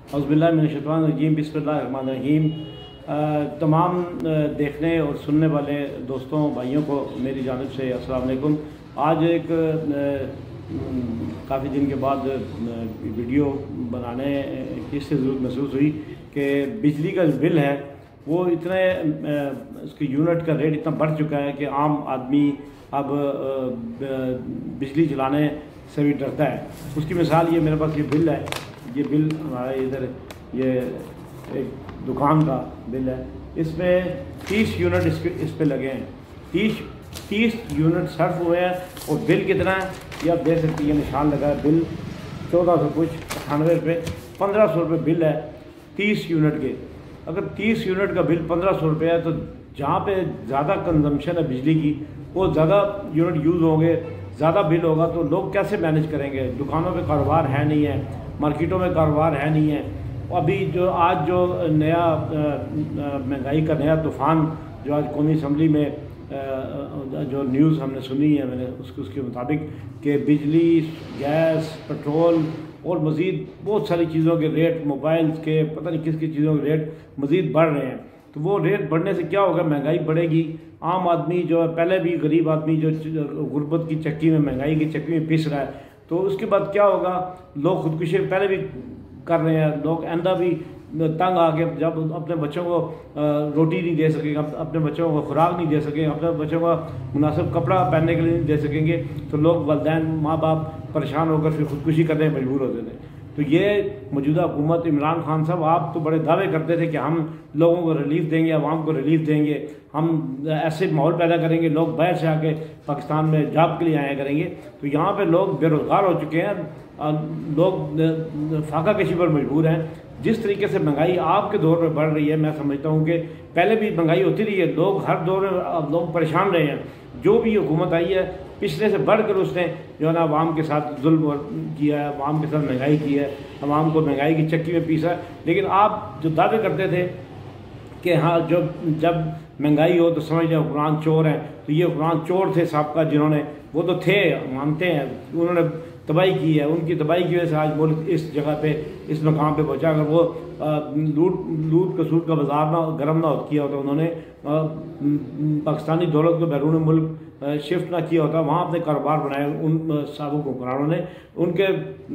औज़ुबिल्लाहिमिनश्शैतानिर्रजीम बिस्मिल्लाहिर्रहमानिर्रहीम। तमाम देखने और सुनने वाले दोस्तों भाइयों को मेरी जानिब से अस्सलाम वालेकुम। आज एक काफ़ी दिन के बाद वीडियो बनाने की इससे ज़रूरत महसूस हुई कि बिजली का जो बिल है वो इतने उसकी यूनिट का रेट इतना बढ़ चुका है कि आम आदमी अब बिजली चलाने से भी डरता है। उसकी मिसाल ये मेरे पास ये बिल है, ये बिल हमारा इधर ये एक दुकान का बिल है, इसमें 30 यूनिट इस पे लगे हैं। 30 यूनिट सर्फ हुए हैं और बिल कितना है ये आप देख सकते हैं, ये निशान लगा है। बिल 1400 कुछ 98 रुपये 1500 रुपये बिल है 30 यूनिट के। अगर 30 यूनिट का बिल 1500 रुपये है तो जहाँ पे ज़्यादा कंजम्पशन है बिजली की वो ज़्यादा यूनिट यूज़ होंगे, ज़्यादा बिल होगा तो लोग कैसे मैनेज करेंगे। दुकानों पे कारोबार है नहीं है, मार्केटों में कारोबार है नहीं है। अभी जो आज जो नया महंगाई का नया तूफ़ान जो आज कौमी असम्बली में जो न्यूज़ हमने सुनी है मैंने उसके मुताबिक कि बिजली, गैस, पेट्रोल और मज़ीद बहुत सारी चीज़ों के रेट, मोबाइल के पता नहीं किस किस चीज़ों के रेट मज़ीद बढ़ रहे हैं। तो वो रेट बढ़ने से क्या होगा, महंगाई बढ़ेगी। आम आदमी जो है, पहले भी गरीब आदमी जो गुर्बत की चक्की में, महंगाई की चक्की में पिस रहा है, तो उसके बाद क्या होगा, लोग खुदकुशी पहले भी कर रहे हैं। लोग आइंदा भी तंग आके जब अपने बच्चों को रोटी नहीं दे सकेंगे, अपने बच्चों को खुराक नहीं दे सकेंगे, अपने बच्चों को मुनासिब कपड़ा पहनने के लिए नहीं दे सकेंगे, तो लोग वालिदैन माँ बाप परेशान होकर फिर खुदकुशी करने में मजबूर होते थे। तो ये मौजूदा हुकूमत, इमरान खान साहब, आप तो बड़े दावे करते थे कि हम लोगों को रिलीफ देंगे, आवाम को रिलीफ देंगे, हम ऐसे माहौल पैदा करेंगे, लोग बाहर से आके पाकिस्तान में जॉब के लिए आया करेंगे। तो यहाँ पे लोग बेरोज़गार हो चुके हैं, लोग फाका कशी पर मजबूर हैं। जिस तरीके से महंगाई आपके दौर में बढ़ रही है, मैं समझता हूँ कि पहले भी महंगाई होती रही है, लोग हर दौर में लोग परेशान रहे हैं। जो भी हुकूमत आई है पिछले से बढ़कर उसने जो है ना आवाम के साथ जुल्म किया है, आवाम के साथ महंगाई की है, आवाम को महंगाई की चक्की में पीसा है। लेकिन आप जो दावे करते थे कि हाँ जब महंगाई हो तो समझ लें हुक्मरान चोर हैं, तो ये हुक्मरान चोर थे साबका, जिन्होंने वो तो थे, मानते हैं, उन्होंने तबाही की है। उनकी तबाही की वजह से आज मुल्क इस जगह पे, इस मकाम पे पहुंचा। अगर वो लूट कसूट का बाजार ना गर्म ना किया होता, उन्होंने पाकिस्तानी दौलत को बैरून मुल्क शिफ्ट ना किया होता, वहाँ अपने कारोबार बनाए उन साबुक हुक्मरानों ने। उनके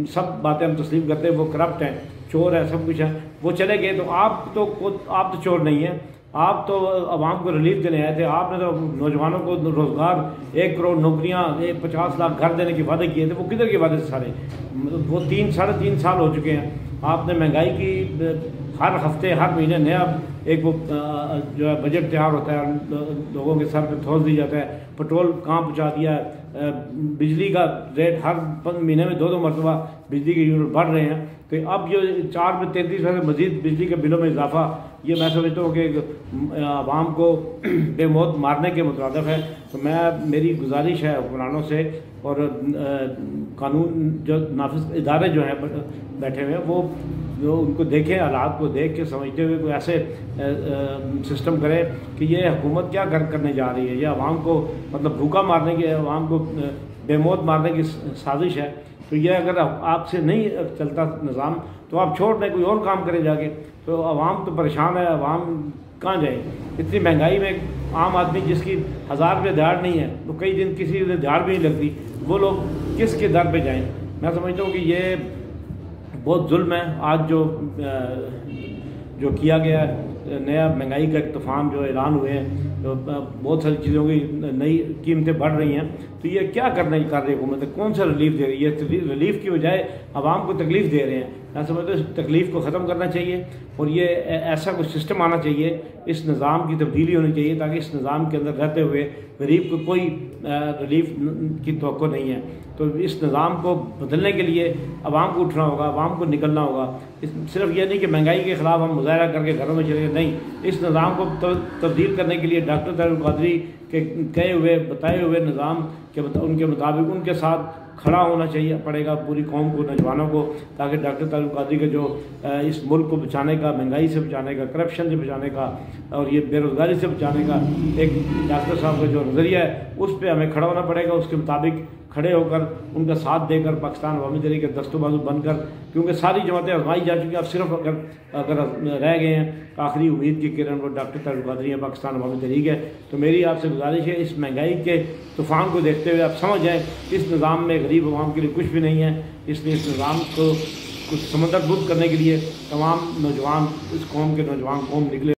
सब बातें हम तस्लीम करते हैं, वो करप्ट हैं, चोर है, सब कुछ है, वो चले गए। तो आप तो चोर नहीं हैं, आप तो आवाम को रिलीफ देने आए थे। आपने तो नौजवानों को रोज़गार, 1 करोड़ नौकरियाँ, 50 लाख घर देने के वादे किए थे। वो किधर के वादे थे सारे? वो 3-3.5 साल हो चुके हैं। आपने महंगाई की हर हफ्ते, हर महीने नया एक वो जो है बजट तैयार होता है, लोगों के सर पे ठोस दी जाता है। पेट्रोल कहाँ पहुँचा दिया है, बिजली का रेट हर महीने में 2-2 मरतबा बिजली के यूनिट बढ़ रहे हैं। तो अब जो 4 में 33% मज़ीद बिजली के बिलों में इजाफा, ये मैं समझता हूँ कि आवाम को बेमौत मारने के मुताबिक है। तो मेरी गुजारिश है हुक्मरानों से और कानून जो नाफिज इदारे जो हैं बैठे हुए हैं, वो जो उनको देखें, हालात को देख के समझते हुए कोई ऐसे सिस्टम करें कि ये हुकूमत क्या करने जा रही है। ये आवाम को मतलब भूखा मारने की, आवाम को बेमौत मारने की साजिश है। तो ये अगर आपसे नहीं चलता निज़ाम तो आप छोड़ दें, कोई और काम करें जाके। तो आवाम तो परेशान है, आवाम कहाँ जाए इतनी महंगाई में। आम आदमी जिसकी 1000 रुपये दिहाड़ नहीं है, तो कई दिन किसी दिन दिहाड़ भी नहीं लगती, वो लोग किसके दर पे जाएं। मैं समझता हूँ कि ये बहुत जुल्म है। आज जो किया गया नया महंगाई का तूफ़ान जो ऐलान हुए हैं, तो बहुत सारी चीज़ों की नई कीमतें बढ़ रही हैं। तो ये क्या कर रही हुकूमत है, कौन सा रिलीफ दे रही है? रिलीफ की बजाय आवाम को तकलीफ़ दे रहे हैं। मैं समझता हूँ इस तकलीफ़ को ख़त्म करना चाहिए और ये ऐसा कुछ सिस्टम आना चाहिए, इस निज़ाम की तब्दीली होनी चाहिए, ताकि इस निज़ाम के अंदर रहते हुए गरीब को कोई रिलीफ की तवक्को नहीं है। तो इस निज़ाम को बदलने के लिए आवाम को उठना होगा, आवाम को निकलना होगा। सिर्फ ये नहीं कि महंगाई के ख़िलाफ़ हम मुजाहरा करके घरों में चले, नहीं, इस निज़ाम को तब्दील करने के लिए डॉक्टर तारिक कादरी कि कहे हुए बताए हुए निज़ाम के उनके मुताबिक उनके साथ खड़ा होना चाहिए पड़ेगा पूरी कौम को, नौजवानों को, ताकि डॉक्टर तारुक कादरी के जो इस मुल्क को बचाने का, महंगाई से बचाने का, करप्शन से बचाने का और ये बेरोज़गारी से बचाने का एक डॉक्टर साहब का जो नज़रिया है उस पर हमें खड़ा होना पड़ेगा। उसके मुताबिक खड़े होकर उनका साथ देकर पाकिस्तान अवामी तहरीक के दस्तों बाजू बनकर, क्योंकि सारी जमातें आजमाई जा चुकी हैं, अब सिर्फ अगर रह गए हैं आखिरी उम्मीद की किरण वो डॉक्टर तारुक कादरी है, पाकिस्तान अवामी तहरीक है। तो मेरी आपसे गुजारिश है इस महंगाई के तूफ़ान को देखते हुए आप समझ जाएँ इस निज़ाम में गरीब अवाम के लिए कुछ भी नहीं है, इसलिए इस निज़ाम को कुछ समंदर बुद्ध करने के लिए तमाम नौजवान, इस कौम के नौजवान कौम निकले।